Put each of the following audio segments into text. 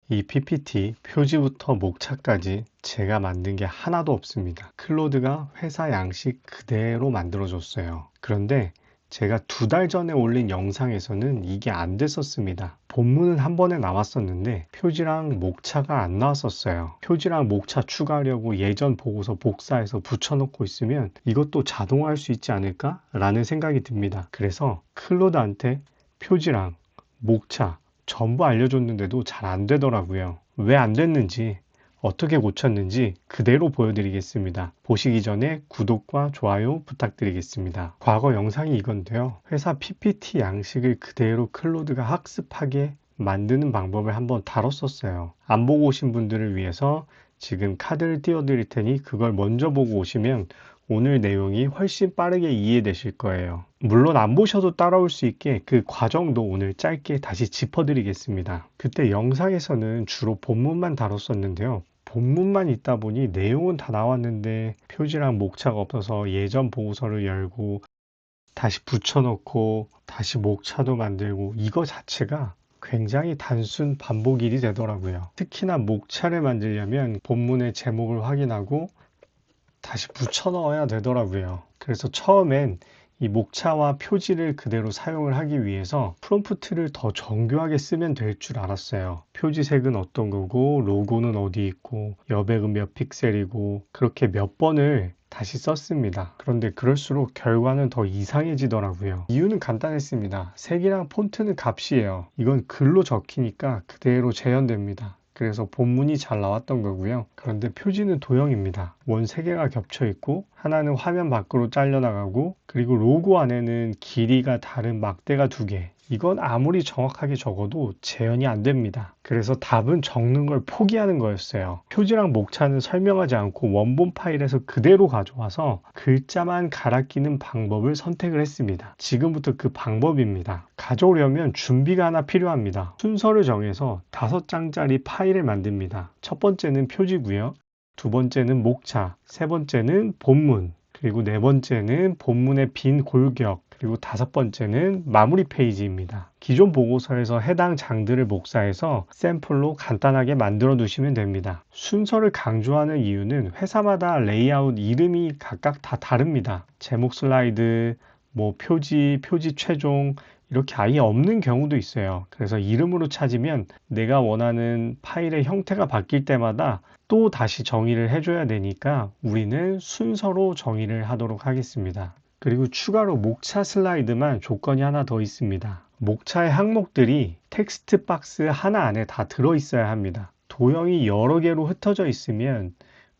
이 PPT 표지부터 목차까지 제가 만든 게 하나도 없습니다. 클로드가 회사 양식 그대로 만들어줬어요. 그런데 제가 2달 전에 올린 영상에서는 이게 안 됐었습니다. 본문은 한 번에 나왔었는데 표지랑 목차가 안 나왔었어요. 표지랑 목차 추가하려고 예전 보고서 복사해서 붙여놓고 있으면 이것도 자동화할 수 있지 않을까? 라는 생각이 듭니다. 그래서 클로드한테 표지랑 목차 전부 알려줬는데도 잘 안 되더라고요. 왜 안 됐는지, 어떻게 고쳤는지 그대로 보여드리겠습니다. 보시기 전에 구독과 좋아요 부탁드리겠습니다. 과거 영상이 이건데요. 회사 PPT 양식을 그대로 클로드가 학습하게 만드는 방법을 한번 다뤘었어요. 안 보고 오신 분들을 위해서 지금 카드를 띄워드릴 테니 그걸 먼저 보고 오시면 오늘 내용이 훨씬 빠르게 이해되실 거예요. 물론 안 보셔도 따라올 수 있게 그 과정도 오늘 짧게 다시 짚어드리겠습니다. 그때 영상에서는 주로 본문만 다뤘었는데요. 본문만 있다 보니 내용은 다 나왔는데 표지랑 목차가 없어서 예전 보고서를 열고 다시 붙여넣고 다시 목차도 만들고 이거 자체가 굉장히 단순 반복 일이 되더라고요. 특히나 목차를 만들려면 본문의 제목을 확인하고 다시 붙여 넣어야 되더라고요. 그래서 처음엔 이 목차와 표지를 그대로 사용을 하기 위해서 프롬프트를 더 정교하게 쓰면 될 줄 알았어요. 표지 색은 어떤 거고 로고는 어디 있고 여백은 몇 픽셀이고 그렇게 몇 번을 다시 썼습니다. 그런데 그럴수록 결과는 더 이상해지더라고요. 이유는 간단했습니다. 색이랑 폰트는 값이에요. 이건 글로 적히니까 그대로 재현됩니다. 그래서 본문이 잘 나왔던 거고요. 그런데 표지는 도형입니다. 원 3개가 겹쳐 있고 하나는 화면 밖으로 잘려나가고 그리고 로고 안에는 길이가 다른 막대가 2개. 이건 아무리 정확하게 적어도 재현이 안 됩니다. 그래서 답은 적는 걸 포기하는 거였어요. 표지랑 목차는 설명하지 않고 원본 파일에서 그대로 가져와서 글자만 갈아 끼는 방법을 선택을 했습니다. 지금부터 그 방법입니다. 가져오려면 준비가 하나 필요합니다. 순서를 정해서 5장짜리 파일을 만듭니다. 첫 번째는 표지고요. 두 번째는 목차, 세 번째는 본문, 그리고 네 번째는 본문의 빈 골격, 그리고 5번째는 마무리 페이지입니다. 기존 보고서에서 해당 장들을 복사해서 샘플로 간단하게 만들어 두시면 됩니다. 순서를 강조하는 이유는 회사마다 레이아웃 이름이 각각 다 다릅니다. 제목 슬라이드, 표지 최종, 이렇게 아예 없는 경우도 있어요. 그래서 이름으로 찾으면 내가 원하는 파일의 형태가 바뀔 때마다 또 다시 정의를 해줘야 되니까 우리는 순서로 정의를 하도록 하겠습니다. 그리고 추가로 목차 슬라이드만 조건이 하나 더 있습니다. 목차의 항목들이 텍스트 박스 하나 안에 다 들어있어야 합니다. 도형이 여러 개로 흩어져 있으면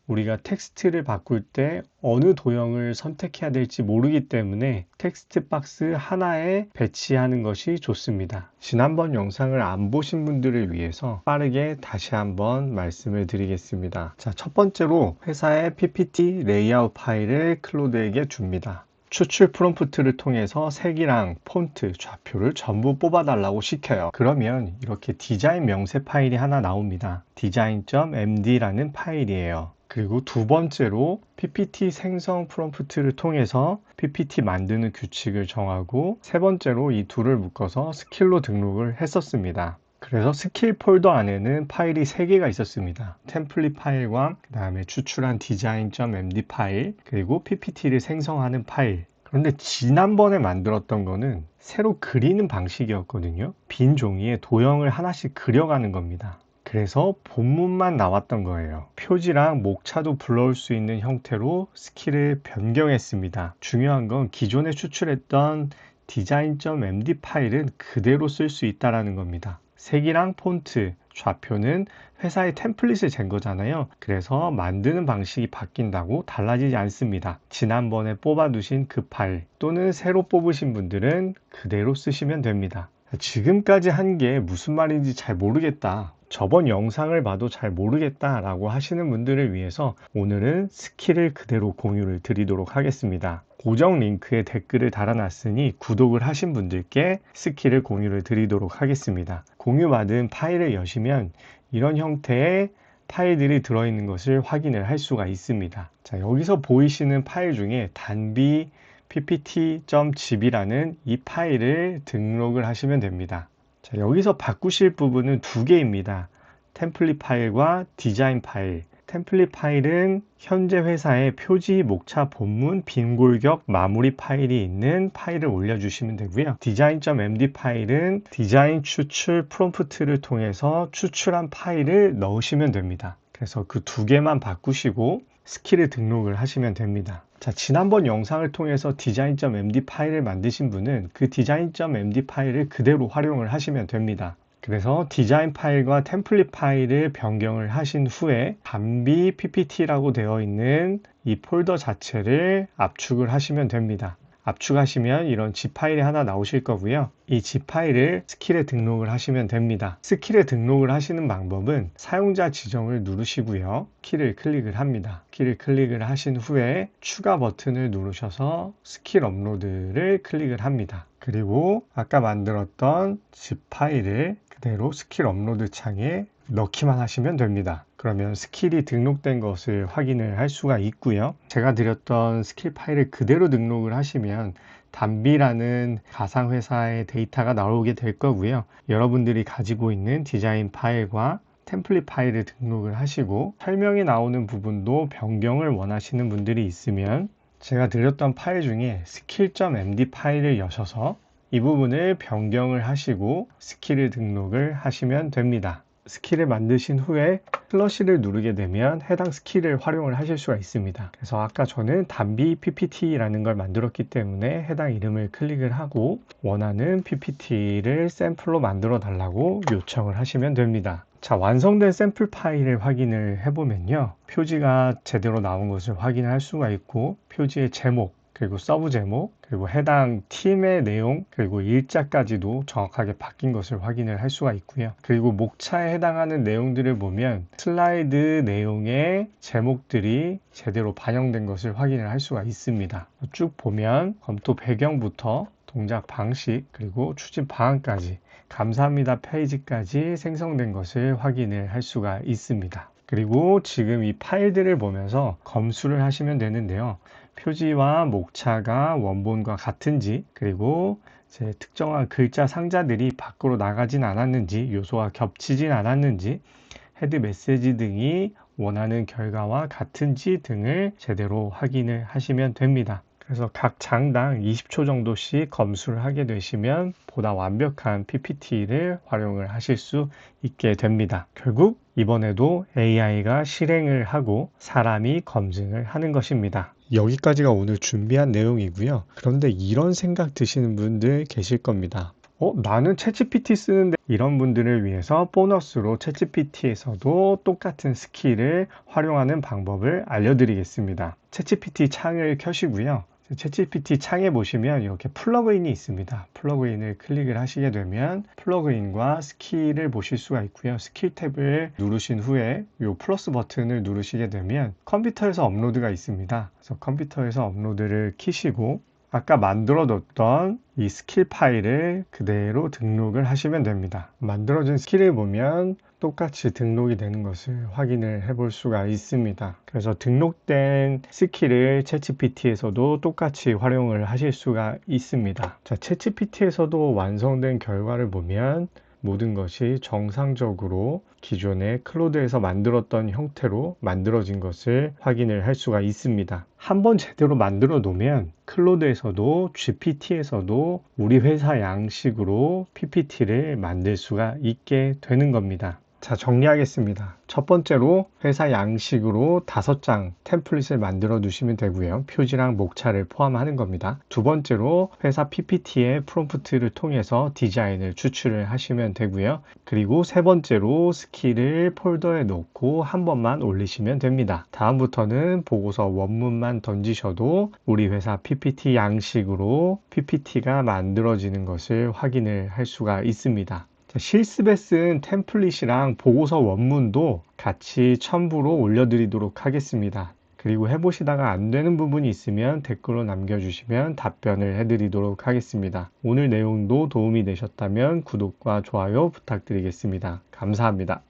우리가 텍스트를 바꿀 때 어느 도형을 선택해야 될지 모르기 때문에 텍스트 박스 하나에 배치하는 것이 좋습니다. 지난번 영상을 안 보신 분들을 위해서 빠르게 다시 한번 말씀을 드리겠습니다. 자, 첫 번째로 회사의 PPT 레이아웃 파일을 클로드에게 줍니다. 추출 프롬프트를 통해서 색이랑 폰트, 좌표를 전부 뽑아달라고 시켜요. 그러면 이렇게 디자인 명세 파일이 하나 나옵니다. design.md라는 파일이에요. 그리고 두 번째로 PPT 생성 프롬프트를 통해서 PPT 만드는 규칙을 정하고 세 번째로 이 둘을 묶어서 스킬로 등록을 했었습니다. 그래서 스킬 폴더 안에는 파일이 3개가 있었습니다. 템플릿 파일과 그 다음에 추출한 design.md 파일 그리고 PPT를 생성하는 파일. 그런데 지난번에 만들었던 거는 새로 그리는 방식이었거든요. 빈 종이에 도형을 하나씩 그려가는 겁니다. 그래서 본문만 나왔던 거예요. 표지랑 목차도 불러올 수 있는 형태로 스킬을 변경했습니다. 중요한 건 기존에 추출했던 design.md 파일은 그대로 쓸 수 있다는 겁니다. 색이랑 폰트, 좌표는 회사의 템플릿을 잰 거잖아요. 그래서 만드는 방식이 바뀐다고 달라지지 않습니다. 지난번에 뽑아두신 그 파일 또는 새로 뽑으신 분들은 그대로 쓰시면 됩니다. 지금까지 한 게 무슨 말인지 잘 모르겠다. 저번 영상을 봐도 잘 모르겠다 라고 하시는 분들을 위해서 오늘은 스킬을 그대로 공유를 드리도록 하겠습니다. 고정 링크에 댓글을 달아놨으니 구독을 하신 분들께 스킬을 공유를 드리도록 하겠습니다. 공유받은 파일을 여시면 이런 형태의 파일들이 들어있는 것을 확인을 할 수가 있습니다. 자, 여기서 보이시는 파일 중에 단비 ppt.zip이라는 이 파일을 등록을 하시면 됩니다. 자, 여기서 바꾸실 부분은 2개입니다. 템플릿 파일과 디자인 파일. 템플릿 파일은 현재 회사의 표지, 목차, 본문, 빈골격, 마무리 파일이 있는 파일을 올려주시면 되고요. 디자인.md 파일은 디자인 추출 프롬프트를 통해서 추출한 파일을 넣으시면 됩니다. 그래서 그 두 개만 바꾸시고 스킬을 등록을 하시면 됩니다. 자, 지난번 영상을 통해서 디자인.md 파일을 만드신 분은 그 디자인.md 파일을 그대로 활용을 하시면 됩니다. 그래서 디자인 파일과 템플릿 파일을 변경을 하신 후에 단비 ppt라고 되어 있는 이 폴더 자체를 압축을 하시면 됩니다. 압축하시면 이런 zip 파일이 하나 나오실 거고요. 이 zip 파일을 스킬에 등록을 하시면 됩니다. 스킬에 등록을 하시는 방법은 사용자 지정을 누르시고요. 키를 클릭을 합니다. 키를 클릭을 하신 후에 추가 버튼을 누르셔서 스킬 업로드를 클릭을 합니다. 그리고 아까 만들었던 zip 파일을 그대로 스킬 업로드 창에 넣기만 하시면 됩니다. 그러면 스킬이 등록된 것을 확인을 할 수가 있고요. 제가 드렸던 스킬 파일을 그대로 등록을 하시면 단비라는 가상회사의 데이터가 나오게 될 거고요. 여러분들이 가지고 있는 디자인 파일과 템플릿 파일을 등록을 하시고 설명에 나오는 부분도 변경을 원하시는 분들이 있으면 제가 드렸던 파일 중에 skill.md 파일을 여셔서 이 부분을 변경을 하시고 스킬을 등록을 하시면 됩니다. 스킬을 만드신 후에 슬러시를 누르게 되면 해당 스킬을 활용을 하실 수가 있습니다. 그래서 아까 저는 단비 ppt라는 걸 만들었기 때문에 해당 이름을 클릭을 하고 원하는 ppt를 샘플로 만들어 달라고 요청을 하시면 됩니다. 자, 완성된 샘플 파일을 확인을 해보면요. 표지가 제대로 나온 것을 확인할 수가 있고 표지의 제목, 그리고 서브 제목, 그리고 해당 팀의 내용, 그리고 일자까지도 정확하게 바뀐 것을 확인을 할 수가 있고요. 그리고 목차에 해당하는 내용들을 보면 슬라이드 내용의 제목들이 제대로 반영된 것을 확인을 할 수가 있습니다. 쭉 보면 검토 배경부터 동작 방식, 그리고 추진 방안까지 감사합니다 페이지까지 생성된 것을 확인을 할 수가 있습니다. 그리고 지금 이 파일들을 보면서 검수를 하시면 되는데요. 표지와 목차가 원본과 같은지, 그리고 제 특정한 글자 상자들이 밖으로 나가진 않았는지, 요소와 겹치진 않았는지, 헤드 메시지 등이 원하는 결과와 같은지 등을 제대로 확인을 하시면 됩니다. 그래서 각 장당 20초 정도씩 검수를 하게 되시면 보다 완벽한 PPT를 활용을 하실 수 있게 됩니다. 결국 이번에도 AI가 실행을 하고 사람이 검증을 하는 것입니다. 여기까지가 오늘 준비한 내용이고요. 그런데 이런 생각 드시는 분들 계실 겁니다. 나는 챗GPT 쓰는데 이런 분들을 위해서 보너스로 챗GPT에서도 똑같은 스킬을 활용하는 방법을 알려드리겠습니다. 챗GPT 창을 켜시고요. 챗GPT 창에 보시면 이렇게 플러그인이 있습니다. 플러그인을 클릭을 하시게 되면 플러그인과 스킬을 보실 수가 있고요. 스킬 탭을 누르신 후에 이 플러스 버튼을 누르시게 되면 컴퓨터에서 업로드가 있습니다. 그래서 컴퓨터에서 업로드를 키시고 아까 만들어뒀던 이 스킬 파일을 그대로 등록을 하시면 됩니다. 만들어진 스킬을 보면 똑같이 등록이 되는 것을 확인을 해볼 수가 있습니다. 그래서 등록된 스킬을 챗GPT에서도 똑같이 활용을 하실 수가 있습니다. 자, 챗GPT에서도 완성된 결과를 보면 모든 것이 정상적으로 기존의 클로드에서 만들었던 형태로 만들어진 것을 확인을 할 수가 있습니다. 한번 제대로 만들어 놓으면 클로드에서도 GPT에서도 우리 회사 양식으로 PPT를 만들 수가 있게 되는 겁니다. 자, 정리하겠습니다. 첫 번째로 회사 양식으로 5장 템플릿을 만들어 두시면 되고요. 표지랑 목차를 포함하는 겁니다. 두 번째로 회사 PPT의 프롬프트를 통해서 디자인을 추출을 하시면 되고요. 그리고 세 번째로 스킬을 폴더에 넣고 한 번만 올리시면 됩니다. 다음부터는 보고서 원문만 던지셔도 우리 회사 PPT 양식으로 PPT가 만들어지는 것을 확인을 할 수가 있습니다. 실습에 쓴 템플릿이랑 보고서 원문도 같이 첨부로 올려드리도록 하겠습니다. 그리고 해보시다가 안 되는 부분이 있으면 댓글로 남겨주시면 답변을 해드리도록 하겠습니다. 오늘 내용도 도움이 되셨다면 구독과 좋아요 부탁드리겠습니다. 감사합니다.